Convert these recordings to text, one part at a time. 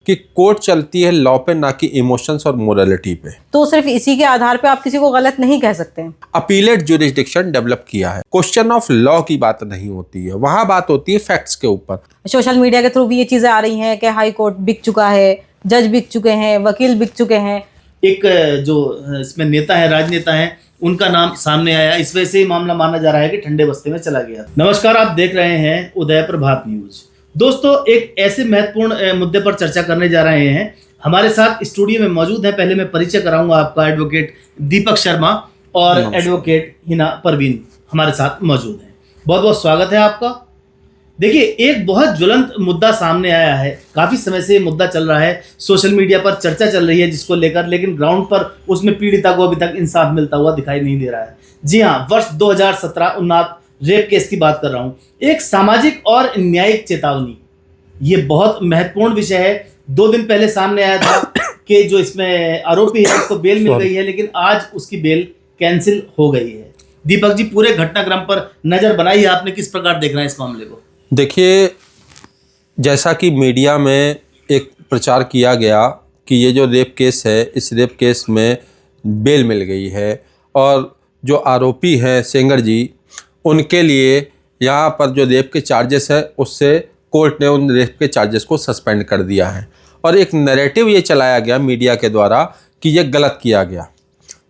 कि कोर्ट चलती है लॉ पे, ना कि इमोशंस और मोरालिटी पे। तो सिर्फ इसी के आधार पे आप किसी को गलत नहीं कह सकते। अपीलेट ज्यूरिसडिक्शन डेवलप किया है। क्वेश्चन ऑफ लॉ की बात नहीं होती है, वहां बात होती है फैक्ट्स के ऊपर। सोशल मीडिया के थ्रू भी ये चीजें आ रही हैं कि हाई कोर्ट बिक चुका है, जज बिक चुके हैं, वकील बिक चुके हैं। एक जो इसमें नेता है, राजनेता है, उनका नाम सामने आया, इस वजह से मामला माना जा रहा है कि ठंडे बस्ते में चला गया। नमस्कार, आप देख रहे हैं उदय प्रभात न्यूज। दोस्तों, एक ऐसे महत्वपूर्ण मुद्दे पर चर्चा करने जा रहे हैं। हमारे साथ स्टूडियो में मौजूद है, पहले मैं परिचय कराऊंगा आपका, एडवोकेट दीपक शर्मा और एडवोकेट हिना परवीन हमारे साथ मौजूद हैं। बहुत बहुत स्वागत है आपका। देखिए, एक बहुत ज्वलंत मुद्दा सामने आया है। काफी समय से ये मुद्दा चल रहा है, सोशल मीडिया पर चर्चा चल रही है जिसको लेकर, लेकिन ग्राउंड पर उसमें पीड़िता को अभी तक इंसाफ मिलता हुआ दिखाई नहीं दे रहा है। जी हाँ, वर्ष 2017 उन्नाव रेप केस की बात कर रहा हूँ। एक सामाजिक और न्यायिक चेतावनी, ये बहुत महत्वपूर्ण विषय है। 2 दिन पहले सामने आया था कि जो इसमें आरोपी है उसको बेल मिल गई है, लेकिन आज उसकी बेल कैंसिल हो गई है। दीपक जी, पूरे घटनाक्रम पर नजर बनाई है आपने, किस प्रकार देख रहे हैं इस मामले को? देखिए, जैसा कि मीडिया में एक प्रचार किया गया कि ये जो रेप केस है, इस रेप केस में बेल मिल गई है और जो आरोपी हैं सेंगर जी, उनके लिए यहाँ पर जो रेप के चार्जेस है उससे कोर्ट ने उन रेप के चार्जेस को सस्पेंड कर दिया है। और एक नैरेटिव ये चलाया गया मीडिया के द्वारा कि ये गलत किया गया।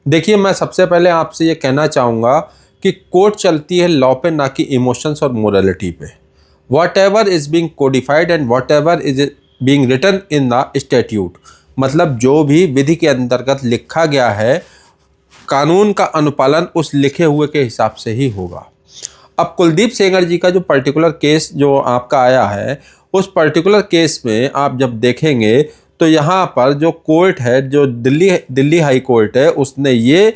देखिए, मैं सबसे पहले आपसे ये कहना चाहूँगा कि कोर्ट चलती है लॉ पे, ना कि इमोशंस और मोरालिटी पे। Whatever is being codified and whatever is being written in the statute, मतलब जो भी विधि के अंतर्गत लिखा गया है, कानून का अनुपालन उस लिखे हुए के हिसाब से ही होगा। अब कुलदीप सेंगर जी का जो पर्टिकुलर केस जो आपका आया है, उस पर्टिकुलर केस में आप जब देखेंगे तो यहाँ पर जो कोर्ट है, जो दिल्ली हाई कोर्ट है, उसने ये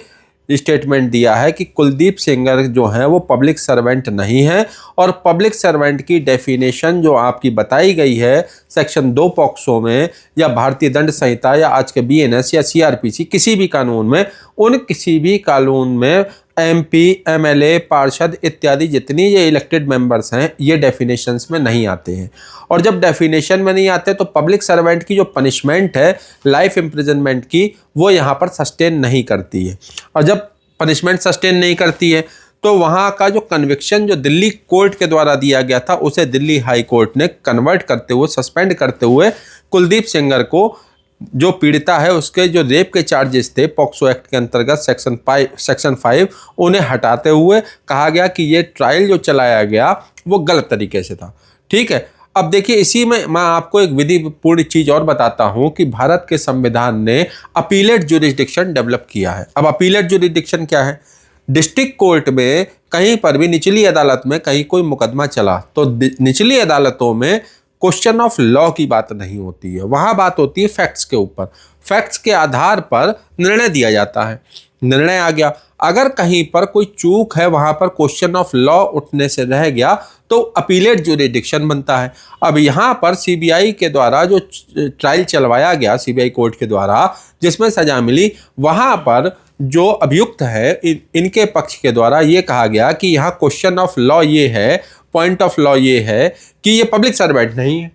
स्टेटमेंट दिया है कि कुलदीप सेंगर जो हैं वो पब्लिक सर्वेंट नहीं है। और पब्लिक सर्वेंट की डेफिनेशन जो आपकी बताई गई है सेक्शन 2 पॉक्सो में, या भारतीय दंड संहिता, या आज के बीएनएस या सीआरपीसी, किसी भी कानून में, उन किसी भी कानून में एमपी, एमएलए, पार्षद इत्यादि जितनी ये इलेक्टेड मेंबर्स हैं, ये डेफिनेशंस में नहीं आते हैं। और जब डेफिनेशन में नहीं आते तो पब्लिक सर्वेंट की जो पनिशमेंट है लाइफ इम्प्रिजनमेंट की, वो यहाँ पर सस्टेन नहीं करती है। और जब पनिशमेंट सस्टेन नहीं करती है तो वहाँ का जो कन्विक्शन जो दिल्ली कोर्ट के द्वारा दिया गया था, उसे दिल्ली हाई कोर्ट ने कन्वर्ट करते हुए, सस्पेंड करते हुए, कुलदीप सेंगर को, जो पीड़िता है, उसके जो रेप के चार्जेस थे पॉक्सो एक्ट के अंतर्गत सेक्शन 5, उन्हें हटाते हुए कहा गया कि ये ट्रायल जो चलाया गया वो गलत तरीके से था। ठीक है। अब देखिए, इसी में मैं आपको एक विधिपूर्ण चीज़ और बताता हूँ कि भारत के संविधान ने अपीलेट ज्यूरिसडिक्शन डेवलप किया है। अब अपीलेट ज्यूरिसडिक्शन क्या है? डिस्ट्रिक्ट कोर्ट में कहीं पर भी, निचली अदालत में कहीं कोई मुकदमा चला तो निचली अदालतों में क्वेश्चन ऑफ लॉ की बात नहीं होती है, वहाँ बात होती है फैक्ट्स के ऊपर। फैक्ट्स के आधार पर निर्णय दिया जाता है। निर्णय आ गया, अगर कहीं पर कोई चूक है, वहाँ पर क्वेश्चन ऑफ लॉ उठने से रह गया तो अपीलेट ज्यूरिसडिक्शन बनता है। अब यहाँ पर सीबीआई के द्वारा जो ट्रायल चलवाया गया, सीबीआई कोर्ट के द्वारा, जिसमें सजा मिली, वहाँ पर जो अभियुक्त है इनके पक्ष के द्वारा ये कहा गया कि यहाँ क्वेश्चन ऑफ लॉ ये है, पॉइंट ऑफ लॉ ये है कि ये पब्लिक सर्वेंट नहीं है।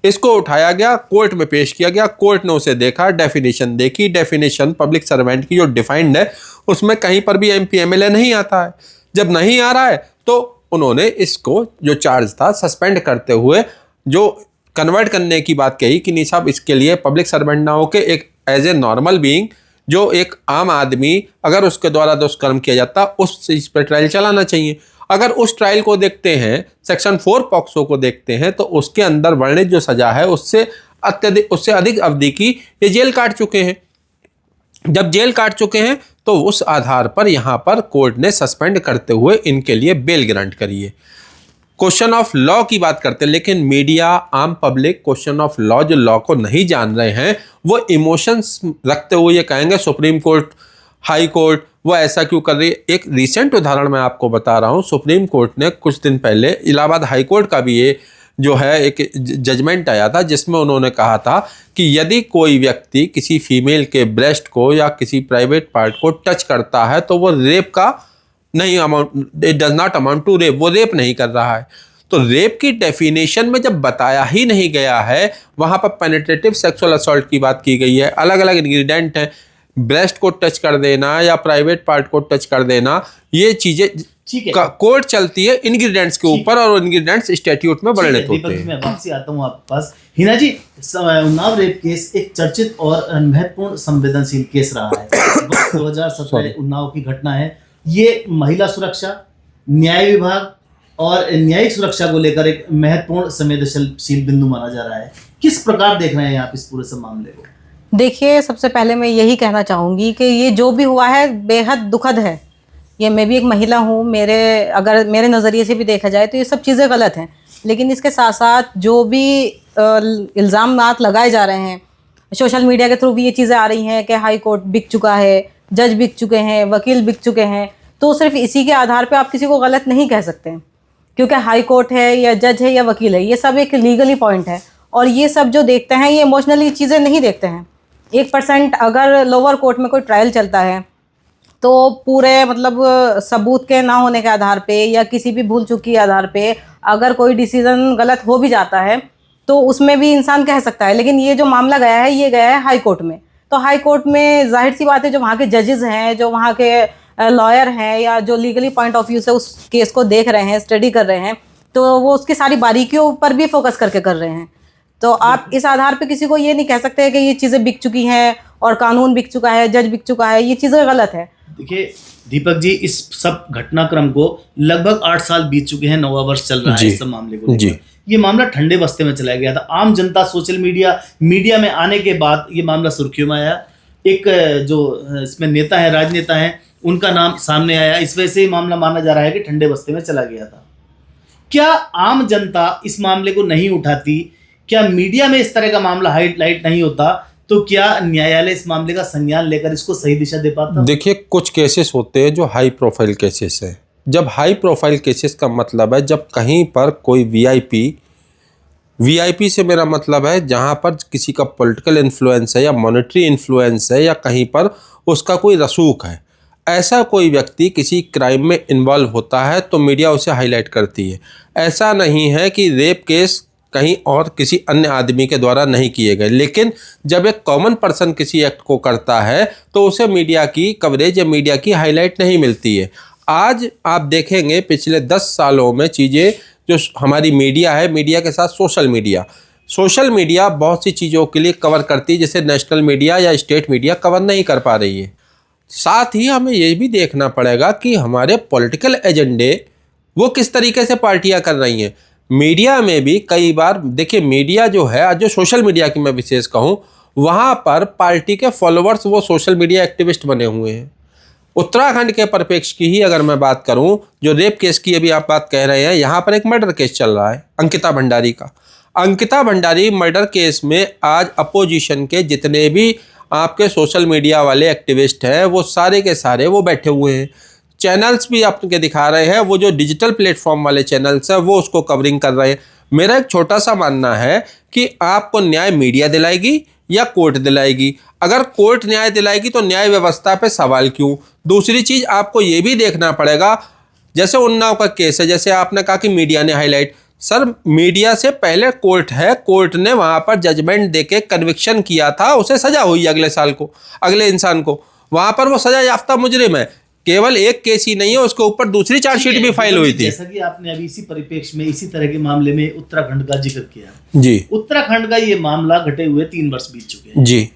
इसको उठाया गया, कोर्ट में पेश किया गया, कोर्ट ने उसे देखा, डेफिनेशन देखी, डेफिनेशन पब्लिक सर्वेंट की जो डिफाइंड है उसमें कहीं पर भी एमपी एमएलए नहीं आता है। जब नहीं आ रहा है तो उन्होंने इसको जो चार्ज था सस्पेंड करते हुए जो कन्वर्ट करने की बात कही कि नहीं साहब, इसके लिए पब्लिक सर्वेंट ना होकर एक एज ए नॉर्मल बीइंग, जो एक आम आदमी, अगर उसके द्वारा दुष्कर्म किया जाता, उस चीज पर ट्रायल चलाना चाहिए। अगर उस ट्रायल को देखते हैं, सेक्शन 4 पॉक्सो को देखते हैं, तो उसके अंदर वर्णित जो सजा है उससे अधिक अवधि की ये जेल काट चुके हैं। जब जेल काट चुके हैं तो उस आधार पर यहाँ पर कोर्ट ने सस्पेंड करते हुए इनके लिए बेल ग्रांट करी है। क्वेश्चन ऑफ लॉ की बात करते हैं, लेकिन मीडिया, आम पब्लिक क्वेश्चन ऑफ लॉ, जो लॉ को नहीं जान रहे हैं, वो इमोशंस रखते हुए ये कहेंगे सुप्रीम कोर्ट, हाई कोर्ट वो ऐसा क्यों कर रही है। एक रिसेंट उदाहरण मैं आपको बता रहा हूँ। सुप्रीम कोर्ट ने कुछ दिन पहले इलाहाबाद हाई कोर्ट का भी ये जो है एक जजमेंट आया था, जिसमें उन्होंने कहा था कि यदि कोई व्यक्ति किसी फीमेल के ब्रेस्ट को या किसी प्राइवेट पार्ट को टच करता है तो वो रेप का नहीं amount, it does not amount to rape, वो रेप नहीं कर रहा है। तो रेप की डेफिनेशन में जब बताया ही नहीं गया है, वहाँ पर पेनिट्रेटिव सेक्सुअल असॉल्ट की बात की गई है, अलग अलग इंग्रेडिएंट हैं, ब्रेस्ट को टच कर देना या प्राइवेट पार्ट को टच कर देना, ये चीज़ें ठीक है, कोर्ट चलती है इंग्रेडिएंट्स के ऊपर और इंग्रेडिएंट्स स्टैट्यूट में वर्णित होते दीपक जी, हैं। मैं वापसी आता हूँ आपके पास। हिना जी, उन्नाव रेप केस एक चर्चित और महत्वपूर्ण संवेदनशील केस रहा है। 2017 उन्नाव की घटना है। ये महिला सुरक्षा, न्याय विभाग और न्यायिक सुरक्षा को लेकर एक महत्वपूर्ण संवेदनशील बिंदु माना जा रहा है। किस प्रकार देख रहे हैं आप इस पूरे सब मामले को? देखिए, सबसे पहले मैं यही कहना चाहूँगी कि ये जो भी हुआ है बेहद दुखद है। ये मैं भी एक महिला हूँ, अगर मेरे नज़रिए से भी देखा जाए तो ये सब चीज़ें गलत हैं, लेकिन इसके साथ साथ जो भी इल्ज़ामात लगाए जा रहे हैं, सोशल मीडिया के थ्रू भी ये चीज़ें आ रही हैं कि हाई कोर्ट बिक चुका है, जज बिक चुके हैं, वकील बिक चुके हैं, तो सिर्फ इसी के आधार पे आप किसी को गलत नहीं कह सकते, क्योंकि हाई कोर्ट है या जज है या वकील है, ये सब एक लीगली पॉइंट है। और ये सब जो देखते हैं ये इमोशनली चीज़ें नहीं देखते हैं। 1% अगर लोअर कोर्ट में कोई ट्रायल चलता है तो पूरे मतलब सबूत के ना होने के आधार पे या किसी भी भूल चूक के आधार पे अगर कोई डिसीजन गलत हो भी जाता है तो उसमें भी इंसान कह सकता है। लेकिन ये जो मामला गया है ये गया है हाई कोर्ट में, तो हाई कोर्ट में जाहिर सी बात है जो वहाँ के जजेस हैं, जो वहाँ के लॉयर हैं या जो लीगली पॉइंट ऑफ व्यू से उस केस को देख रहे हैं, स्टडी कर रहे हैं, तो वो उसकी सारी बारीकियों पर भी फोकस करके कर रहे हैं। तो आप इस आधार पे किसी को ये नहीं कह सकते कि ये चीज़ें बिक चुकी हैं और कानून बिक चुका है, जज बिक चुका है, ये चीज़ें गलत है। देखिए दीपक जी, इस सब घटनाक्रम को लगभग 8 साल बीत चुके हैं, 9वां वर्ष चल रहा है इस सब मामले को लेकर। ये मामला ठंडे बस्ते में चलाया गया था। आम जनता सोशल मीडिया में आने के बाद ये मामला सुर्खियों में आया। एक जो इसमें नेता है, राजनेता है, उनका नाम सामने आया। इस वजह से ये मामला माना जा रहा है कि ठंडे बस्ते में चला गया था। क्या आम जनता इस मामले को नहीं उठाती? क्या मीडिया में इस तरह का मामला हाईलाइट नहीं होता? तो क्या न्यायालय इस मामले का संज्ञान लेकर इसको सही दिशा दे पाता? देखिए, कुछ केसेस होते हैं जो हाई प्रोफाइल केसेस हैं। जब हाई प्रोफाइल केसेस का मतलब है जब कहीं पर कोई वीआईपी से मेरा मतलब है जहां पर किसी का पॉलिटिकल इन्फ्लुएंस है या मॉनेटरी इन्फ्लुएंस है या कहीं पर उसका कोई रसूख है, ऐसा कोई व्यक्ति किसी क्राइम में इन्वॉल्व होता है तो मीडिया उसे हाईलाइट करती है। ऐसा नहीं है कि रेप केस कहीं और किसी अन्य आदमी के द्वारा नहीं किए गए, लेकिन जब एक कॉमन पर्सन किसी एक्ट को करता है तो उसे मीडिया की कवरेज या मीडिया की हाईलाइट नहीं मिलती है। आज आप देखेंगे पिछले 10 सालों में चीज़ें जो हमारी मीडिया है, मीडिया के साथ सोशल मीडिया बहुत सी चीज़ों के लिए कवर करती है जिसे नेशनल मीडिया या स्टेट मीडिया कवर नहीं कर पा रही है। साथ ही हमें ये भी देखना पड़ेगा कि हमारे पॉलिटिकल एजेंडे वो किस तरीके से पार्टियां कर रही हैं। मीडिया में भी कई बार देखिए, मीडिया जो है, जो सोशल मीडिया की मैं विशेष कहूँ, वहाँ पर पार्टी के फॉलोअर्स वो सोशल मीडिया एक्टिविस्ट बने हुए हैं। उत्तराखंड के परिप्रेक्ष्य की ही अगर मैं बात करूं, जो रेप केस की अभी आप बात कह रहे हैं, यहाँ पर एक मर्डर केस चल रहा है अंकिता भंडारी का। अंकिता भंडारी मर्डर केस में आज अपोजिशन के जितने भी आपके सोशल मीडिया वाले एक्टिविस्ट हैं वो सारे के सारे वो बैठे हुए हैं। चैनल्स भी आपके दिखा रहे हैं, वो जो डिजिटल प्लेटफॉर्म वाले चैनल्स हैं वो उसको कवरिंग कर रहे हैं। मेरा एक छोटा सा मानना है कि आपको न्याय मीडिया दिलाएगी या कोर्ट दिलाएगी। अगर कोर्ट न्याय दिलाएगी तो न्याय व्यवस्था पे सवाल क्यों? दूसरी चीज़ आपको ये भी देखना पड़ेगा, जैसे उन्नाव का केस है, जैसे आपने कहा कि मीडिया ने हाईलाइट, सर मीडिया से पहले कोर्ट है, कोर्ट ने वहाँ पर जजमेंट देके कन्विक्शन किया था, उसे सजा हुई अगले साल को, अगले इंसान को, वहाँ पर वो सजा याफ्ता मुजरिम है। केवल एक केस ही नहीं है, उसके ऊपर दूसरी चार्जशीट भी फाइल हुई थी। जैसा कि आपने अभी इसी परिप्रेक्ष्य में इसी तरह के मामले में उत्तराखंड का जिक्र किया जी, उत्तराखंड का ये मामला घटे हुए 3 वर्ष बीत चुके हैं जी।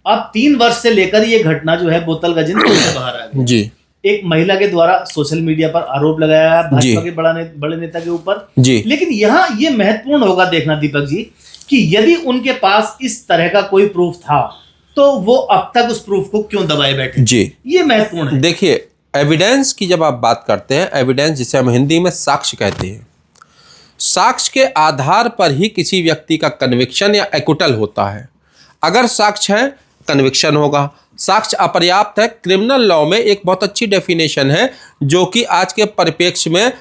अब 3 वर्ष से लेकर ये घटना जो है बोतल का जिन से बाहर आ गई जी। एक महिला के द्वारा सोशल मीडिया पर आरोप लगाया भाजपा के बड़े नेता के ऊपर जी। लेकिन यहाँ ये महत्वपूर्ण होगा देखना दीपक जी कि यदि उनके पास इस तरह का कोई प्रूफ था तो वो अब तक उस प्रूफ को क्यों दबाए बैठे? जी, ये महत्वपूर्ण है। देखिए, एविडेंस की जब आप बात करते हैं, एविडेंस जिसे हम हिंदी में साक्ष्य कहते हैं, साक्ष्य के आधार पर ही किसी व्यक्ति का कन्विक्शन या एक्विटल होता है। अगर साक्ष्य है कन्विक्शन होगा, साक्ष्य अपर्याप्त है। क्रिमिनल लॉ में एक बहुत अच्छी डेफिनेशन है जो कि आज के परिप्रेक्ष्य में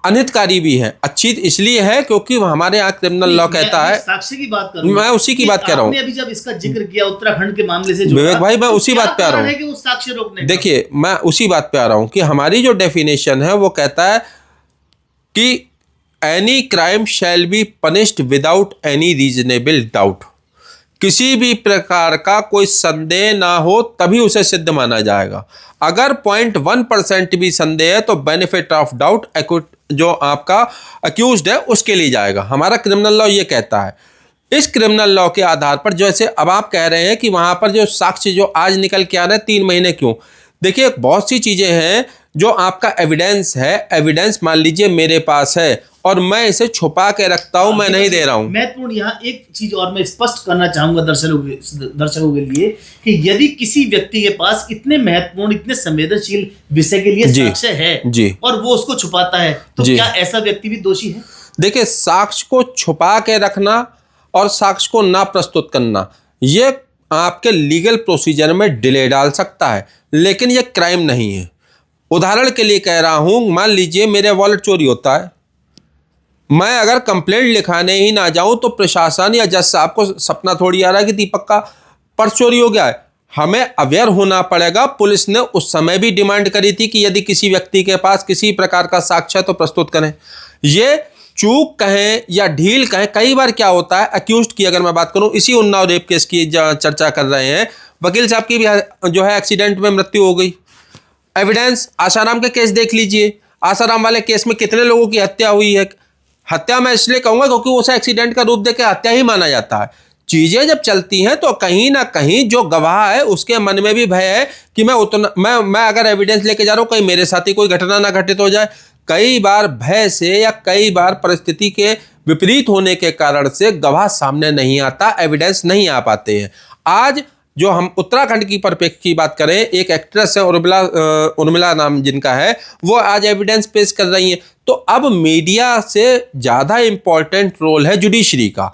अनितकारी भी है। अच्छी इसलिए है क्योंकि हमारे यहाँ क्रिमिनल लॉ कहता है, साक्ष्य की बात कर रहा हूं, मैं उसी की बात कर रहा हूँ। अभी जब इसका जिक्र किया उत्तराखंड के मामले से विवेक भाई, मैं उसी बात पे आ रहा कि वो साक्ष्य रोकने हूँ। देखिए, मैं उसी बात पे आ रहा हूँ कि हमारी जो डेफिनेशन है वो कहता है कि any crime shall be punished without any reasonable doubt. किसी भी प्रकार का कोई संदेह ना हो तभी उसे सिद्ध माना जाएगा। अगर 0.1% भी संदेह है तो बेनिफिट ऑफ डाउट जो आपका अक्यूज्ड है उसके लिए जाएगा। हमारा क्रिमिनल लॉ ये कहता है। इस क्रिमिनल लॉ के आधार पर जैसे अब आप कह रहे हैं कि वहाँ पर जो साक्ष्य जो आज निकल के आ रहे हैं 3 महीने क्यों, देखिए बहुत सी चीज़ें हैं जो आपका एविडेंस है। एविडेंस मान लीजिए मेरे पास है और मैं इसे छुपा के रखता हूं, मैं नहीं दे रहा हूं। महत्वपूर्ण यहाँ एक चीज और मैं स्पष्ट करना चाहूंगा दर्शकों के लिए कि यदि किसी व्यक्ति के पास इतने महत्वपूर्ण, इतने संवेदनशील विषय के लिए साक्ष्य है जी, और वो उसको छुपाता है, तो क्या ऐसा व्यक्ति भी दोषी है? देखिए, साक्ष्य को छुपा के रखना और साक्ष्य को ना प्रस्तुत करना ये आपके लीगल प्रोसीजर में डिले डाल सकता है, लेकिन ये क्राइम नहीं है। उदाहरण के लिए कह रहा हूं, मान लीजिए मेरे वॉलेट चोरी होता है, मैं अगर कंप्लेंट लिखाने ही ना जाऊं तो प्रशासन या जज साहब को सपना थोड़ी आ रहा है कि दीपक का पर्स चोरी हो गया है। हमें अवेयर होना पड़ेगा। पुलिस ने उस समय भी डिमांड करी थी कि यदि किसी व्यक्ति के पास किसी प्रकार का साक्ष्य है तो प्रस्तुत करें। ये चूक कहें या ढील कहें, कई बार क्या होता है, अक्यूज्ड की अगर मैं बात करूं, इसी उन्नाव रेप केस की चर्चा कर रहे हैं, वकील साहब की भी जो है एक्सीडेंट में मृत्यु हो गई। एविडेंस आसाराम के केस देख लीजिए, आसाराम वाले केस में कितने लोगों की हत्या हुई है। हत्या मैं इसलिए कहूंगा क्योंकि उसे एक्सीडेंट का रूप देकर हत्या ही माना जाता है। चीजें जब चलती हैं तो कहीं ना कहीं जो गवाह है उसके मन में भी भय है कि मैं अगर एविडेंस लेके जा रहा हूं कहीं मेरे साथ ही कोई घटना ना घटित हो जाए। कई बार भय से या कई बार परिस्थिति के विपरीत होने के कारण से गवाह सामने नहीं आता, एविडेंस नहीं आ पाते हैं। आज जो हम उत्तराखंड की परिप्रेक्ष्य की बात करें, एक एक्ट्रेस है उर्मिला नाम जिनका है, वो आज एविडेंस पेश कर रही हैं। तो अब मीडिया से ज़्यादा इम्पोर्टेंट रोल है जुडिशरी का,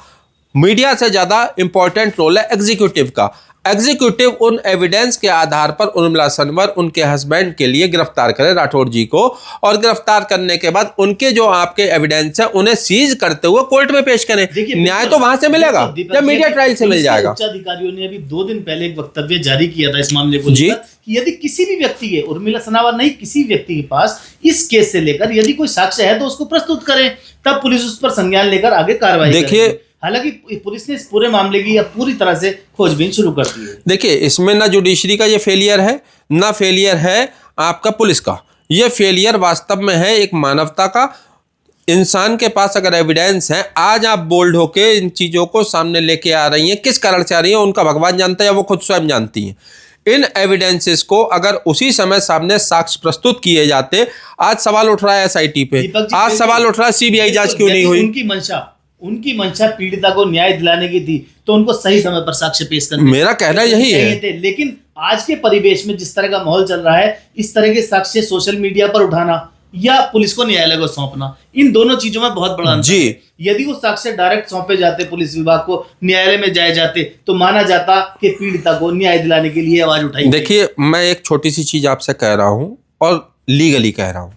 मीडिया से ज़्यादा इम्पोर्टेंट रोल है एग्जीक्यूटिव का। एग्जीक्यूटिव उन एविडेंस के आधार पर उर्मिला सनवर उनके हस्बैंड के लिए गिरफ्तार करे राठौर जी को, और गिरफ्तार करने के बाद उनके जो आपके एविडेंस है उन्हें सीज करते हुए कोर्ट में पेश करें। न्याय तो वहां से मिलेगा या मीडिया ट्रायल से मिल जाएगा। उच्च अधिकारियों ने अभी 2 दिन पहले एक वक्तव्य जारी किया था इस मामले को लेकर कि यदि किसी भी व्यक्ति के, उर्मिला सनावर नहीं, किसी व्यक्ति के पास इस केस से लेकर यदि कोई साक्ष्य है तो उसको प्रस्तुत करें, तब पुलिस उस पर संज्ञान लेकर आगे कार्रवाई देखिए। हालांकि पुलिस ने इस पूरे मामले की अब पूरी तरह से खोजबीन शुरू कर दी है। देखिए, इसमें ना जुडिशरी का ये फेलियर है, ना फेलियर है आपका पुलिस का। ये फेलियर वास्तव में है एक मानवता का। इंसान के पास अगर एविडेंस है, आज आप बोल्ड होके इन चीज़ों को सामने लेके आ रही हैं, किस कारण से आ रही हैं उनका भगवान जानता है या वो खुद स्वयं जानती हैं। इन एविडेंसेस को अगर उसी समय सामने साक्ष्य प्रस्तुत किए जाते, आज सवाल उठ रहा है SIT पे, आज सवाल उठ रहा है CBI जांच क्यों नहीं हुई। उनकी मंशा पीड़िता को न्याय दिलाने की थी तो उनको सही समय पर साक्ष्य पेश करने, मेरा कहना यही है। लेकिन आज के परिवेश में जिस तरह का माहौल चल रहा है, इस तरह के साक्ष्य सोशल मीडिया पर उठाना या पुलिस को न्यायालय को सौंपना, इन दोनों चीजों में बहुत बड़ा अंतर है। यदि वो साक्ष्य डायरेक्ट सौंपे जाते पुलिस विभाग को, न्यायालय में जाए जाते, तो माना जाता कि पीड़िता को न्याय दिलाने के लिए आवाज उठाई। देखिए, मैं एक छोटी सी चीज आपसे कह रहा हूं और लीगली कह रहा हूं,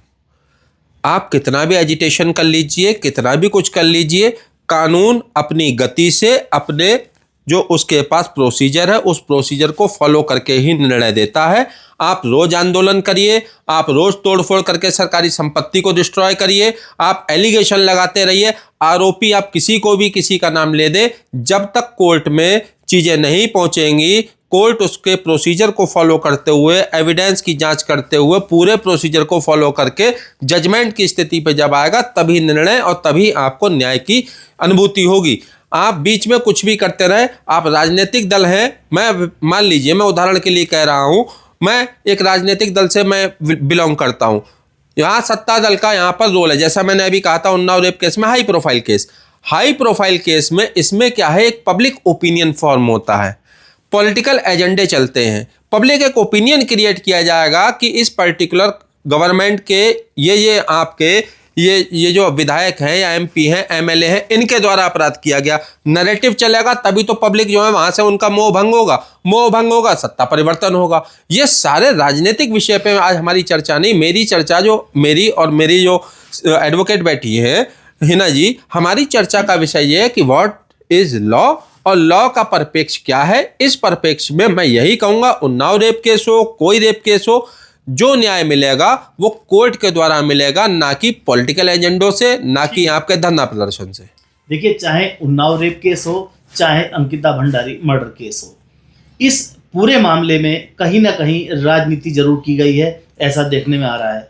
आप कितना भी एजिटेशन कर लीजिए, कितना भी कुछ कर लीजिए, कानून अपनी गति से अपने जो उसके पास प्रोसीजर है उस प्रोसीजर को फॉलो करके ही निर्णय देता है। आप रोज आंदोलन करिए, आप रोज तोड़फोड़ करके सरकारी संपत्ति को डिस्ट्रॉय करिए, आप एलिगेशन लगाते रहिए, आरोपी आप किसी को भी किसी का नाम ले दे, जब तक कोर्ट में चीजें नहीं पहुंचेंगी, कोर्ट उसके प्रोसीजर को फॉलो करते हुए, एविडेंस की जांच करते हुए, पूरे प्रोसीजर को फॉलो करके जजमेंट की स्थिति पे जब आएगा तभी निर्णय और तभी आपको न्याय की अनुभूति होगी। आप बीच में कुछ भी करते रहे, आप राजनीतिक दल हैं, मैं मान लीजिए, मैं उदाहरण के लिए कह रहा हूं, मैं एक राजनीतिक दल से मैं बिलोंग करता हूं, यहाँ सत्ता दल का यहाँ पर रोल है। जैसा मैंने अभी कहा था उन्नाव रेप केस में हाई प्रोफाइल केस में इसमें क्या है, एक पब्लिक ओपिनियन फॉर्म होता है, पॉलिटिकल एजेंडे चलते हैं, पब्लिक एक ओपिनियन क्रिएट किया जाएगा कि इस पर्टिकुलर गवर्नमेंट के ये आपके ये जो विधायक हैं या MP हैं, MLA हैं, इनके द्वारा अपराध किया गया। नैरेटिव चलेगा तभी तो पब्लिक जो है वहां से उनका मोह भंग होगा, सत्ता परिवर्तन होगा। ये सारे राजनीतिक विषय पे आज हमारी चर्चा नहीं, मेरी चर्चा जो मेरी जो एडवोकेट बैठी है हिना जी, हमारी चर्चा का विषय ये है कि व्हाट इज लॉ और लॉ का परिप्रेक्ष्य क्या है। इस परिप्रेक्ष्य में मैं यही कहूंगा, उन्नाव रेप केस हो, कोई रेप केस हो, जो न्याय मिलेगा वो कोर्ट के द्वारा मिलेगा, ना कि पॉलिटिकल एजेंडों से, ना कि आपके धरना प्रदर्शन से। देखिए, चाहे उन्नाव रेप केस हो, चाहे अंकिता भंडारी मर्डर केस हो, इस पूरे मामले में कहीं ना कहीं राजनीति जरूर की गई है, ऐसा देखने में आ रहा है।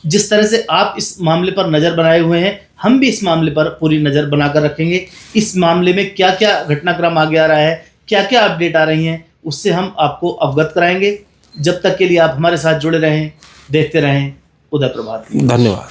जिस तरह से आप इस मामले पर नज़र बनाए हुए हैं, हम भी इस मामले पर पूरी नज़र बनाकर रखेंगे। इस मामले में क्या क्या घटनाक्रम आगे आ रहा है, क्या क्या अपडेट आ रही हैं, उससे हम आपको अवगत कराएंगे। जब तक के लिए आप हमारे साथ जुड़े रहें, देखते रहें उदय प्रभात। धन्यवाद।